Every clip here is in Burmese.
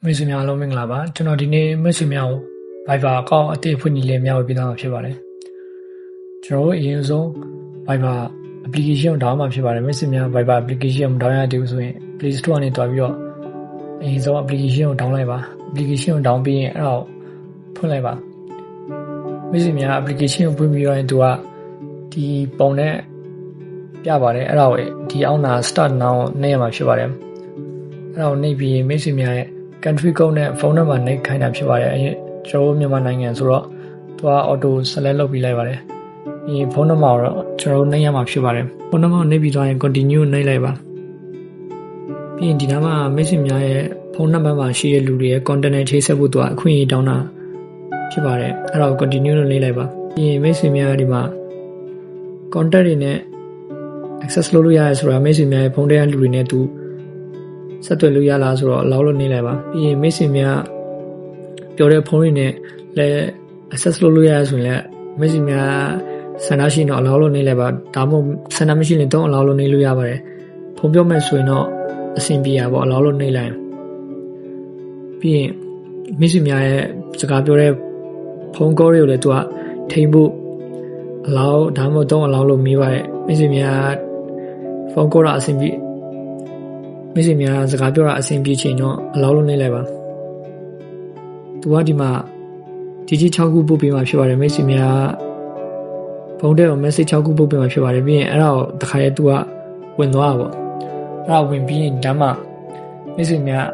မိတ်ဆွေများအားလုံးမင်္ဂလာပါကျွန်တော်ဒီနေ့မိတ်ဆွေများကို Viber အကောင့်အသစ်ဖွင့်နေလေမျှဝေပေးသွားမှာဖြစ်ပါတယ်ကျွန်တော်တို့အရင်ဆုံး Viber application ကို download မှာဖြစ်ပါတယ်မိတ်ဆွေများ Viber application ကို download ရတဲ့ဆိုရင် Play Store ကနေတွားပြီးတော့အရင်ဆုံး application ကို download လိုက်ပါ application ကို download ပြီးရင်အဲ့ဒါကိုဖွင့်လိုက်ပါမိတ်ဆွေများ application ကိုဖွင့်ပြီးတော့သူကဒီပုံနဲ့ပြပါတယ်အဲ့ဒါကိုဒီအောက်နာ start now နှိပ်ရမှာဖြစ်ပါတယ်အဲ့ဒါကိုနှိပ်ပြီးမိတ်ဆွေများရဲ့country code နဲ့ phone number နှိပ်ခိုင်းတာဖြစ်ပါတယ်ကျွန်တော်မြန်မာနိုင်ငံဆိုတော့သူက auto select လုပ်ပြီးလိုက်ပါတယ်ဒီ phone number ကိုတော့ကျွန်တော်နှိပ်ရမှာဖြစ်ပါတယ် phone number ကိုနှိပ်ပြီးသွားရင် continue နှိပ်လိုက်ပါပြီးရင်ဒီနားမှာမိတ်ဆွေများရဲ့ phone number မှာရှိတဲ့လူတွေရဲ့ contact နဲ့ချိတ်ဆက်ဖို့သူကအခွင့်အရေးတောင်းတာဖြစ်ပါတယ်အဲ့ဒါကို continue လို့နှိပ်လိုက်ပါပြီးရင်မိတ်ဆွေများဒီမှာ contact တွေနဲ့ access လုပ်လို့ရတယ်ဆိုတာမိတ်ဆွေများရဲ့ဖုန်းထဲကလူတွေနဲ့သူဆက်သွယ်လို့ရလားဆိုတော့အလောက်လို့နေလိုက်ပါပြီးရင်မိတ်ဆွေများပြောတဲ့ဖုန်းတွေနဲ့လည်း access လုပ်လို့ရတယ်ဆိုရင်လည်းမိတ်ဆွေများဆန္ဒရှိတော့အလောက်လို့နေလိုက်ပါဒါမှမဟုတ်ဆန္ဒမရှိရင်တော့အလောက်လို့နေလို့ရပါတယ်ဖုန်းပြောမယ်ဆိုရင်တော့အဆင်ပြေရပါအလောက်လို့နေလိုက်ပြီးရင်မိတ်ဆွေများရဲ့စကားပြောတဲ့ဖုန်း call တွေကိုလည်းသူကထိန်းဖို့အလောက်ဒါမှမဟုတ်တော့အလောက်လို့မေးပါတယ်မိတ်ဆွေများဖုန်း call တာအဆင်ပြေမိတ်ဆွေများစကားပြောတာအဆင်ပြေချင်တော့အလောက်လုံးနေလိုက်ပါသူကဒီမှာဒီကြီး6ခုပို့ပေးမှာဖြစ်ပါတယ်မိတ်ဆွေများဖုန်းထဲကို message 6ခုပို့ပေးမှာဖြစ်ပါတယ်ပြီးရင်အဲ့ဒါကိုတစ်ခါရဲသူကဝင်သွားတာပေါ့အဲ့ဒါဝင်ပြီးရင်ဒါမှမိတ်ဆွေများ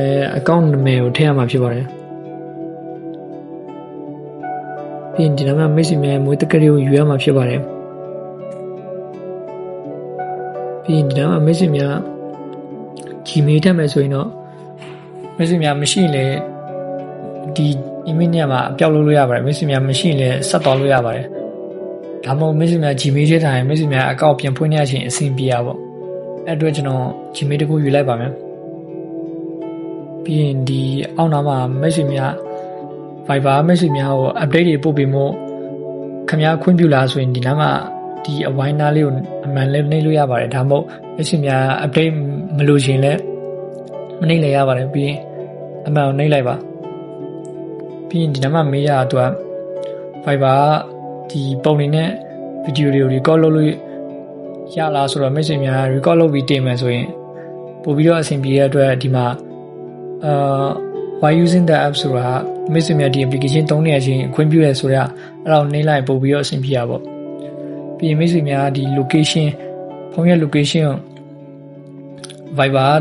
ရဲ့ account နာမည်ကိုထည့်ရမှာဖြစ်ပါတယ်ပြီးရင်ဒီနားမှာမိတ်ဆွေများရဲ့မွေးတက္ကရာကိုယူရမှာဖြစ်ပါတယ်ပြီးရင်ဒီနားမှာမိတ်ဆွေများ Gmail ထည့်မယ်ဆိုရင်တော့မိတ်ဆွေများမရှိရင်လည်းဒီ email ညမှာအပြောက်လုပ်လို့ရပါတယ်မိတ်ဆွေများမရှိရင်လည်းဆက်သွားလို့ရပါတယ်ဒါမှမဟုတ်မိတ်ဆွေများ Gmail ထည့်ထားရင်မိတ်ဆွေများအကောင့်ပြန်ဖွင့်ရချင်းအဆင်ပြေရပါအဲ့အတွက်ကျွန်တော် Gmail တခုယူလိုက်ပါမယ်ပြီးရင်ဒီအောက်နားမှာမိတ်ဆွေများ Viber မိတ်ဆွေများကို update တွေပို့ပေးမို့ခင်ဗျားခွင့်ပြုလားဆိုရင်ဒီနားမှာဒီအဝိုင်းနားလေးကိုအမှန်လေးနှိပ်လို့ရပါတယ်ဒါမှမဟုတ်မိတ်ဆွေများ update မလို့ရှင်လဲမနှိပ်လည်းရပါတယ်ပြီးရင်အမှန်ကိုနှိပ်လိုက်ပါပြီးရင်ဒီနားမှာမေးရတာသူက Viber ဒီပုံတွေနဲ့ video တွေကို record လုပ်လို့ရလားဆိုတော့မိတ်ဆွေများ record လုပ်ပြီးတင်မယ်ဆိုရင်ပို့ပြီးတော့အဆင်ပြေတဲ့အတွက်ဒီမှာwhy using the app ဆိုတာမိတ်ဆွေများဒီ application သုံးနေရချင်းအခွင့်ပြုရဆိုတော့အဲ့ဒါကိုနှိပ်လိုက်ပို့ပြီးတော့အဆင်ပြေရပါပြီးရင်မိတ်ဆွေများဒီ location ဖုန်းရဲ့ location Viber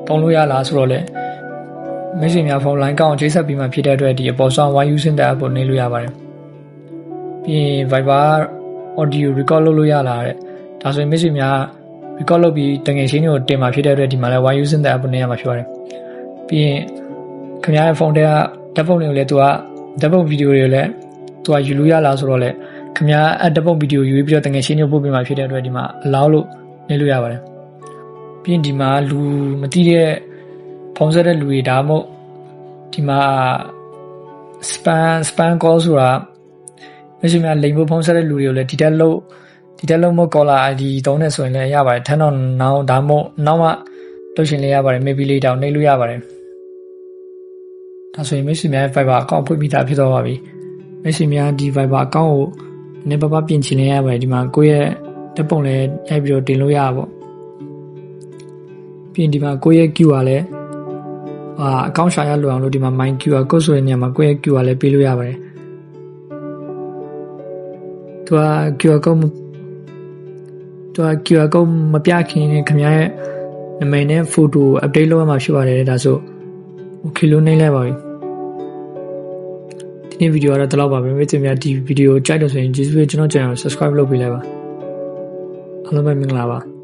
တောင်းလို့ရလားဆိုတော့လေမိတ်ဆွေများဖုန်း line ကောင်းချိတ်ဆက်ပြီးမှဖြစ်တဲ့အတွက်ဒီအပေါ်ဆောင် why using the app ကိုနှိပ်လို့ရပါတယ်ပြီးရင် Viber audio record လုပ်လို့ရလားတဲ့ဒါဆိုရင်မိတ်ဆွေများ record လုပ်ပြီးတကယ်ချင်းတွေကိုတင်မှာဖြစ်တဲ့အတွက်ဒီမှာလဲ why using the app ကိုနှိပ်ရမှာဖြစ်ပါတယ်ပြီးရင်ခင်ဗျားရဲ့ဖုန်းထဲကဓာတ်ပုံတွေကိုလည်းသူကဓာတ်ပုံဗီဒီယိုတွေကိုလည်းသူကယူလို့ရလားဆိုတော့လေခင်ဗျားအဓာတ်ပုံဗီဒီယိုယူပြီးတော့တကယ်ရှင်းနေပို့ပေးမှာဖြစ်တဲ့အတွက်ဒီမှာ allow လို့နှိပ်လို့ရပါတယ်ပြီးရင်ဒီမှာလူမသိတဲ့ဖုန်းဆက်တဲ့လူတွေဒါမှမဟုတ်ဒီမှာ spam call ဆိုတာမရှိမှလိမ်ဖို့ဖုန်းဆက်တဲ့လူတွေကိုလည်းဒီတက်လို့မဟုတ် caller ID တုံးနေဆိုရင်လည်းရပါတယ်ထပ်တော့နောက်ဒါမှမဟုတ်နောက်မှလုပ်ရှင်လည်းရပါတယ် maybe later နှိပ်လို့ရပါတယ်ဒါဆိုရင်မိတ်ဆွေများ Viber အကောင့်ဖွင့်ပြီးသားဖြစ်သွားပါပြီမိတ်ဆွေများဒီ Viber အကောင့်ကိုနည်းပပပြင်ချင်နေရပါတယ်ဒီမှာကိုယ့်ရဲ့တက်ပုံလည်းရိုက်ပြီးတော့တင်လို့ရပါပေါ့ပြီးရင်ဒီမှာကိုယ့်ရဲ့ QR လည်းအကောင့်ရှာရလိုအောင်လို့ဒီမှာ my QR code ဆိုတဲ့နေရာမှာကိုယ့်ရဲ့ QR လည်းပေးလို့ရပါတယ်သူက QR code မပြခင်ခင်ဗျားရဲ့နာမည်နဲ့ photo update လုပ်ရမှာဖြစ်ပါတယ်ဒါဆို okay လို့နှိပ်လိုက်ပါပြီဒီနေ့ဗီဒီယိုကတော့ဒီလောက်ပါပဲမိတ်ဆွေများဒီဗီဒီယိုကြိုက်လို့ဆိုရင်ကျေးဇူးပဲကျွန်တော် channel ကို subscribe လုပ်ပေးလိုက်ပါအားလုံးပဲမင်္ဂလာပါ